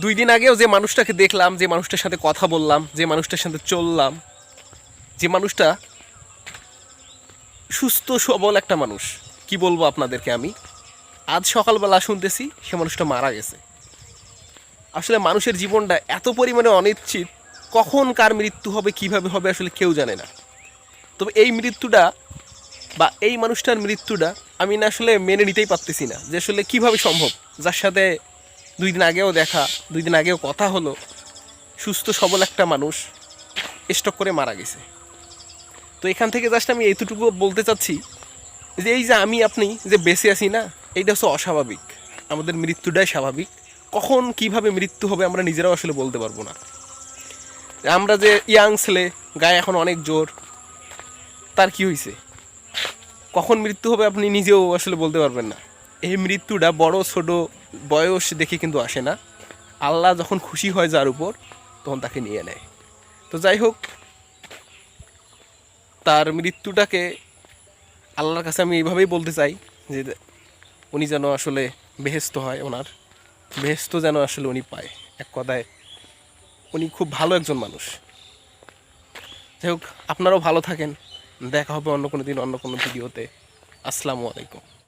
2 দিন আগেও যে মানুষটাকে দেখলাম, যে মানুষটার সাথে কথা বললাম, যে মানুষটার সাথে চললাম, যে মানুষটা সুস্থ সবল একটা মানুষ, কি বলবো আপনাদেরকে আমি, আজ সকালবেলা শুনতেছি সে মানুষটা মারা গেছে। আসলে মানুষের জীবনটা এত পরিমাণে অনিশ্চিত, কখন কার মৃত্যু হবে, কিভাবে হবে, আসলে কেউ জানে না। তবে এই মৃত্যুটা বা এই মানুষটার মৃত্যুটা আমি না আসলে মেনে নিতেই পারতেছি না, যে আসলে কীভাবে সম্ভব, যার সাথে 2 দিন আগেও দেখা, 2 দিন আগেও কথা হলো, সুস্থ সবল একটা মানুষ স্ট্রোক করে মারা গেছে। তো এখান থেকে জাস্ট আমি এইটুকু বলতে চাচ্ছি যে এই যে আমি আপনি যে বেঁচে আছি না, এইটা হচ্ছে অস্বাভাবিক। আমাদের মৃত্যুটাই স্বাভাবিক। কখন কিভাবে মৃত্যু হবে আমরা নিজেরাও আসলে বলতে পারবো না। আমরা যে ইয়াং ছেলে, গায়ে এখন অনেক জোর, তার কি হয়েছে, কখন মৃত্যু হবে আপনি নিজেও আসলে বলতে পারবেন না। এই মৃত্যুটা বড় ছোট বয়স দেখে কিন্তু আসে না। আল্লাহ যখন খুশি হয় যার উপর, তখন তাকে নিয়ে নেয়। তো যাই হোক, তার মৃত্যুটাকে আল্লাহর কাছে আমি এইভাবেই বলতে চাই যে উনি যেন আসলে বেহেস্ত হয়, ওনার বেহেস্ত যেন আসলে উনি পায়। এক কথায় উনি খুব ভালো একজন মানুষ। যাই হোক, আপনারাও ভালো থাকেন। দেখা হবে অন্য কোনো দিন অন্য কোনো ভিডিওতে। আসসালামু আলাইকুম।